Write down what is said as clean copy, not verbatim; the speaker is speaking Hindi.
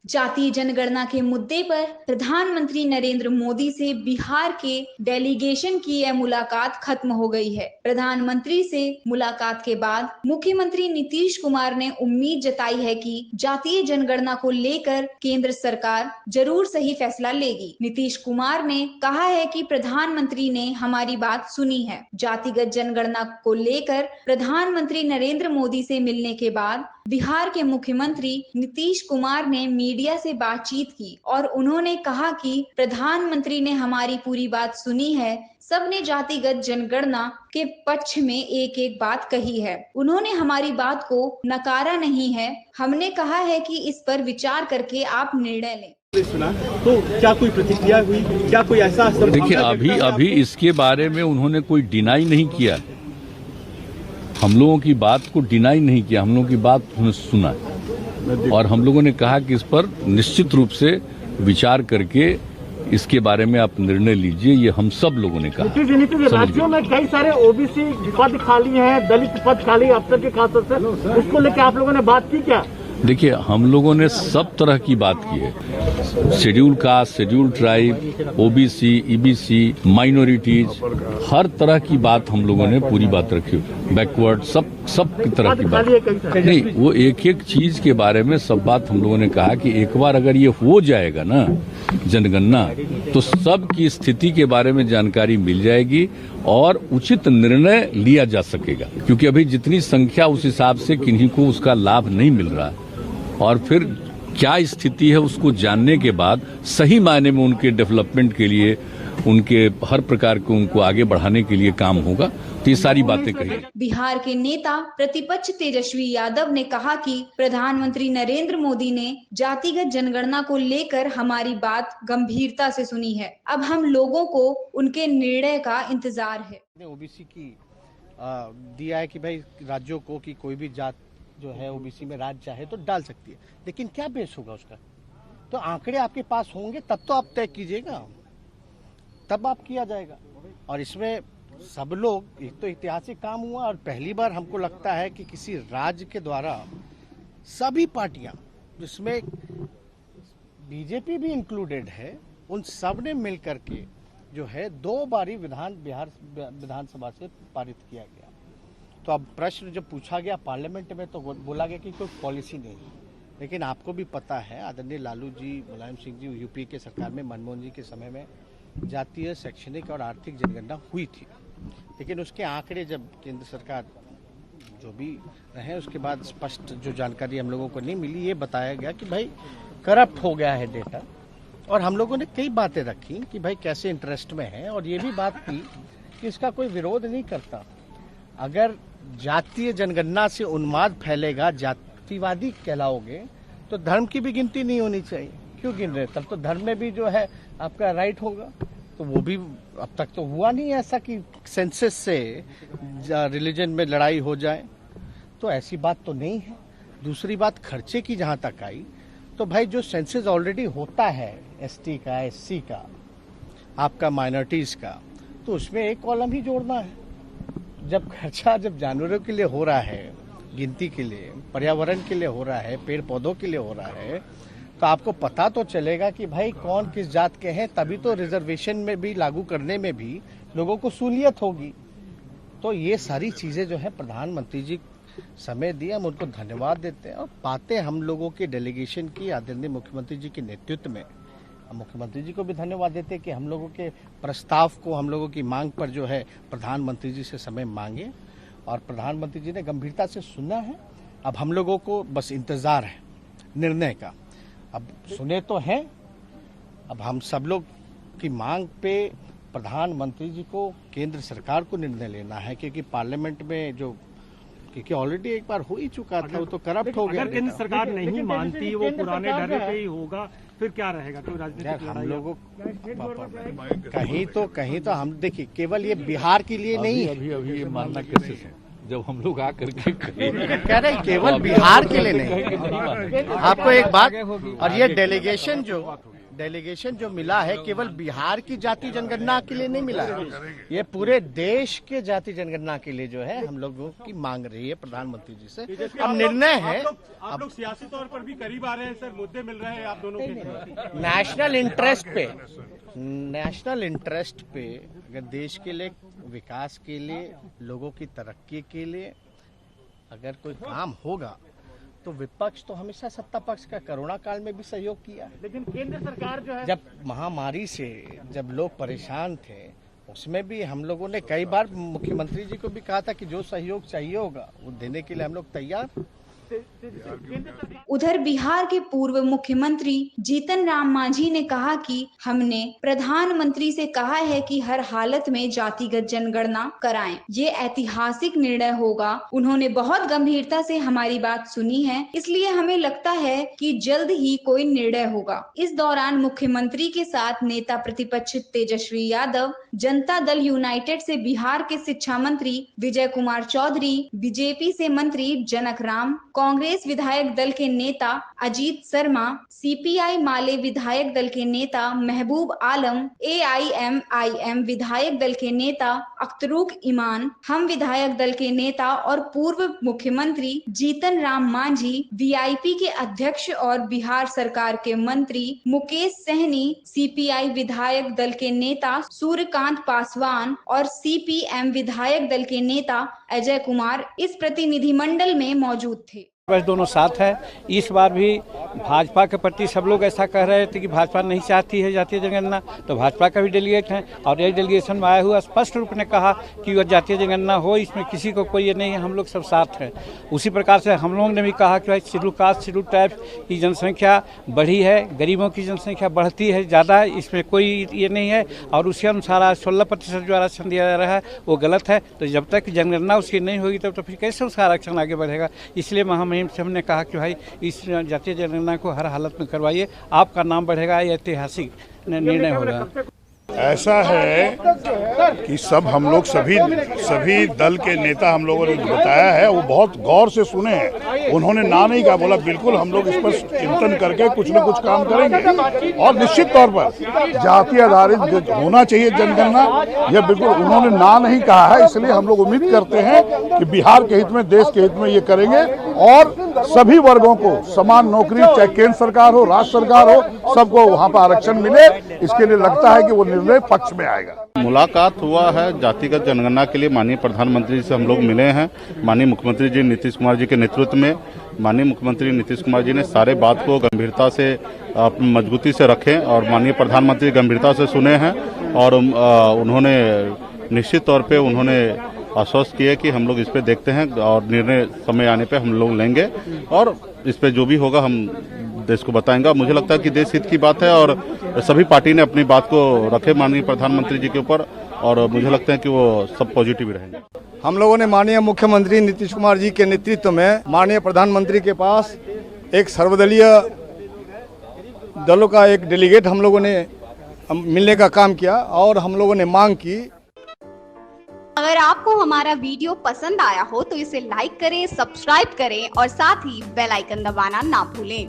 जातीय जनगणना के मुद्दे पर प्रधानमंत्री नरेंद्र मोदी से बिहार के डेलीगेशन की यह मुलाकात खत्म हो गई है। प्रधानमंत्री से मुलाकात के बाद मुख्यमंत्री नीतीश कुमार ने उम्मीद जताई है कि जातीय जनगणना को लेकर केंद्र सरकार जरूर सही फैसला लेगी। नीतीश कुमार ने कहा है कि प्रधानमंत्री ने हमारी बात सुनी है। जातिगत जनगणना को लेकर प्रधानमंत्री नरेंद्र मोदी से मिलने के बाद बिहार के मुख्यमंत्री नीतीश कुमार ने मीडिया से बातचीत की और उन्होंने कहा कि प्रधानमंत्री ने हमारी पूरी बात सुनी है। सबने जातिगत जनगणना के पक्ष में एक एक बात कही है। उन्होंने हमारी बात को नकारा नहीं है। हमने कहा है कि इस पर विचार करके आप निर्णय लें। सुना तो क्या कोई प्रतिक्रिया हुई, क्या कोई ऐसा? देखिए, अभी इसके बारे में उन्होंने कोई डिनाई नहीं किया। हम लोगों की बात को डिनाई नहीं किया, हम लोगों की बात उन्होंने सुना और हम लोगों ने कहा कि इस पर निश्चित रूप से विचार करके इसके बारे में आप निर्णय लीजिए। ये हम सब लोगों ने कहा। राज्यों में कई सारे ओबीसी पद खाली हैं, दलित पद खाली अफसर के खास तौर से, उसको लेकर आप लोगों ने बात की क्या? देखिए, हम लोगों ने सब तरह की बात की है। Schedule caste, schedule tribe, OBC, EBC, minorities, हर तरह की बात हम लोगों ने पूरी बात रखी। बैकवर्ड, सब की तरह की बात नहीं, वो एक एक चीज के बारे में सब बात हम लोगों ने कहा कि एक बार अगर ये हो जाएगा ना जनगणना, तो सब की स्थिति के बारे में जानकारी मिल जाएगी और उचित निर्णय लिया जा सकेगा। क्योंकि अभी जितनी संख्या उस हिसाब से किन्हीं को उसका लाभ नहीं मिल रहा है और फिर क्या स्थिति है उसको जानने के बाद सही मायने में उनके डेवलपमेंट के लिए, उनके हर प्रकार को उनको आगे बढ़ाने के लिए काम होगा। तो ये सारी बातें कही। बिहार के नेता प्रतिपक्ष तेजस्वी यादव ने कहा कि प्रधानमंत्री नरेंद्र मोदी ने जातिगत जनगणना को लेकर हमारी बात गंभीरता से सुनी है। अब हम लोगों को उनके निर्णय का इंतजार है। ओबीसी की दिया है कि भाई राज्यों को कि कोई भी जात जो है ओबीसी में राज्य चाहे तो डाल सकती है, लेकिन क्या बेस होगा उसका? तो आंकड़े आपके पास होंगे तब तो आप तय कीजिएगा, तब आप किया जाएगा। और इसमें सब लोग, एक तो ऐतिहासिक काम हुआ और पहली बार हमको लगता है कि किसी राज्य के द्वारा सभी पार्टियां, जिसमें बीजेपी भी इंक्लूडेड है, उन सब ने मिल करके जो है 2 बारी बिहार विधानसभा से पारित किया गया। तो अब प्रश्न जब पूछा गया पार्लियामेंट में तो बोला गया कि कोई पॉलिसी नहीं, लेकिन आपको भी पता है आदरणीय लालू जी, मुलायम सिंह जी, यूपी के सरकार में मनमोहन जी के समय में जातीय, शैक्षणिक और आर्थिक जनगणना हुई थी, लेकिन उसके आंकड़े जब केंद्र सरकार जो भी रहे उसके बाद स्पष्ट जो जानकारी हम लोगों को नहीं मिली, ये बताया गया कि भाई करप्ट हो गया है डेटा। और हम लोगों ने कई बातें रखी कि भाई कैसे इंटरेस्ट में है, और ये भी बात की कि इसका कोई विरोध नहीं करता। अगर जातीय जनगणना से उन्माद फैलेगा, जातिवादी कहलाओगे, तो धर्म की भी गिनती नहीं होनी चाहिए। क्यों गिन रहे? तब तो धर्म में भी जो है आपका राइट होगा। तो वो भी अब तक तो हुआ नहीं ऐसा कि सेंसस से रिलीजन में लड़ाई हो जाए, तो ऐसी बात तो नहीं है। दूसरी बात खर्चे की जहां तक आई, तो भाई जो सेंसस ऑलरेडी होता है एसटी का, एससी का, आपका माइनॉरिटीज का, तो उसमें एक कॉलम ही जोड़ना है। जब खर्चा जब जानवरों के लिए हो रहा है, गिनती के लिए, पर्यावरण के लिए हो रहा है, पेड़ पौधों के लिए हो रहा है, तो आपको पता तो चलेगा कि भाई कौन किस जात के हैं, तभी तो रिजर्वेशन में भी लागू करने में भी लोगों को सहूलियत होगी। तो ये सारी चीजें जो है प्रधानमंत्री जी समय दिए, हम उनको धन्यवाद देते हैं। और बातें हम लोगों के डेलीगेशन की आदरणीय मुख्यमंत्री जी के नेतृत्व में, हम मुख्यमंत्री जी को भी धन्यवाद देते हैं कि हम लोगों के प्रस्ताव को, हम लोगों की मांग पर जो है प्रधानमंत्री जी से समय मांगे और प्रधानमंत्री जी ने गंभीरता से सुना है। अब हम लोगों को बस इंतजार है निर्णय का। अब सुने तो हैं, अब हम सब लोग की मांग पे प्रधानमंत्री जी को, केंद्र सरकार को निर्णय लेना है, क्योंकि पार्लियामेंट में जो, क्योंकि ऑलरेडी एक बार हो ही चुका था, वो तो करप्ट हो गया। अगर केंद्र सरकार नहीं मानती, वो पुराने ढर्रे पे ही होगा, फिर क्या रहेगा? कोई राजनीतिक हम लोगों कहीं तो हम देखिए, केवल ये बिहार के लिए नहीं, अभी ये मानना कैसे है जब हम लोग आकर के कह रहे केवल बिहार के लिए नहीं। आपको एक बात, और ये डेलीगेशन जो डेलीगेशन जो मिला है केवल बिहार की जाति जनगणना के लिए नहीं मिला है, ये पूरे देश के जाति जनगणना के लिए जो है हम लोगों की मांग रही है प्रधानमंत्री जी से। अब निर्णय है, आप लोग सियासी तौर पर भी करीब आ रहे हैं सर, मुद्दे मिल रहे हैं आप दोनों के। नेशनल इंटरेस्ट पे अगर देश के लिए, विकास के लिए, लोगों की तरक्की के लिए अगर कोई काम होगा तो विपक्ष तो हमेशा सत्ता पक्ष का कोरोना काल में भी सहयोग किया, लेकिन केंद्र सरकार जो है, जब महामारी से जब लोग परेशान थे उसमें भी हम लोगों ने कई बार मुख्यमंत्री जी को भी कहा था कि जो सहयोग चाहिए होगा वो देने के लिए हम लोग तैयार। उधर बिहार के पूर्व मुख्यमंत्री जीतन राम मांझी ने कहा कि हमने प्रधानमंत्री से कहा है कि हर हालत में जातिगत जनगणना कराएं। ये ऐतिहासिक निर्णय होगा। उन्होंने बहुत गंभीरता से हमारी बात सुनी है, इसलिए हमें लगता है कि जल्द ही कोई निर्णय होगा। इस दौरान मुख्यमंत्री के साथ नेता प्रतिपक्ष तेजस्वी यादव, जनता दल यूनाइटेड से बिहार के शिक्षा मंत्री विजय कुमार चौधरी, बीजेपी से मंत्री जनक राम, कांग्रेस विधायक दल के नेता अजीत शर्मा, सीपीआई माले विधायक दल के नेता महबूब आलम, एआईएमआईएम विधायक दल के नेता अख्तरुक ईमान, हम विधायक दल के नेता और पूर्व मुख्यमंत्री जीतन राम मांझी, वीआईपी के अध्यक्ष और बिहार सरकार के मंत्री मुकेश सहनी, सीपीआई विधायक दल के नेता सूर्यकांत पासवान और सीपीएम विधायक दल के नेता अजय कुमार इस प्रतिनिधिमंडल में मौजूद थे। बस दोनों साथ है। इस बार भी भाजपा के प्रति सब लोग ऐसा कह रहे थे कि भाजपा नहीं चाहती है जातीय जनगणना, तो भाजपा का भी डेलीगेट है और एक डेलीगेशन में आया हुआ स्पष्ट रूप ने कहा कि वह जातीय जनगणना हो, इसमें किसी को कोई ये नहीं है, हम लोग सब साथ हैं। उसी प्रकार से हम लोगों ने भी कहा कि भाई शेड्यूल कास्ट शेड्यूल ट्राइब की जनसंख्या बढ़ी है, गरीबों की जनसंख्या बढ़ती है ज़्यादा है, इसमें कोई ये नहीं है और उसी अनुसार आज 16% जो आरक्षण दिया जा रहा है वो गलत है। तो जब तक जनगणना उसकी नहीं होगी तब तो फिर कैसे उसका आरक्षण आगे बढ़ेगा। इसलिए से हमने कहा कि भाई इस जातीय जनगणना को हर हालत में करवाइए, आपका नाम बढ़ेगा, ये ऐतिहासिक निर्णय होगा। ऐसा है कि सब हम लोग सभी दल के नेता हम लोगों ने बताया है, वो बहुत गौर से सुने हैं। उन्होंने ना नहीं कहा, बोला बिल्कुल हम लोग इस पर चिंतन करके कुछ न कुछ काम करेंगे और निश्चित तौर पर जाति आधारित होना चाहिए जनगणना, यह बिल्कुल उन्होंने ना नहीं कहा है। इसलिए हम लोग उम्मीद करते हैं कि बिहार के हित में, देश के हित में ये करेंगे और सभी वर्गों को समान नौकरी, चाहे केंद्र सरकार हो, राज्य सरकार हो, सबको वहाँ पर आरक्षण मिले। इसके लिए लगता है कि वो निर्णय पक्ष में आएगा। मुलाकात हुआ है जातिगत जनगणना के लिए, माननीय प्रधानमंत्री से हम लोग मिले हैं। माननीय मुख्यमंत्री जी नीतीश कुमार जी के नेतृत्व में माननीय मुख्यमंत्री नीतीश कुमार जी ने सारे बात को गंभीरता से मजबूती से रखे और माननीय प्रधानमंत्री गंभीरता से सुने हैं और उन्होंने निश्चित तौर पे उन्होंने आश्वस्त किए कि हम लोग इस पे देखते हैं और निर्णय समय आने पे हम लोग लेंगे और इस पे जो भी होगा हम देश को बताएंगे। मुझे लगता है कि देश हित की बात है और सभी पार्टी ने अपनी बात को रखे माननीय प्रधानमंत्री जी के ऊपर और मुझे लगता है कि वो सब पॉजिटिव रहेंगे। हम लोगों ने माननीय मुख्यमंत्री नीतीश कुमार जी के नेतृत्व में माननीय प्रधानमंत्री के पास एक सर्वदलीय दलों का एक डेलीगेट हम लोगों ने मिलने का काम किया और हम लोगों ने मांग की। अगर आपको हमारा वीडियो पसंद आया हो तो इसे लाइक करें, सब्सक्राइब करें और साथ ही बेल आइकन दबाना ना भूलें।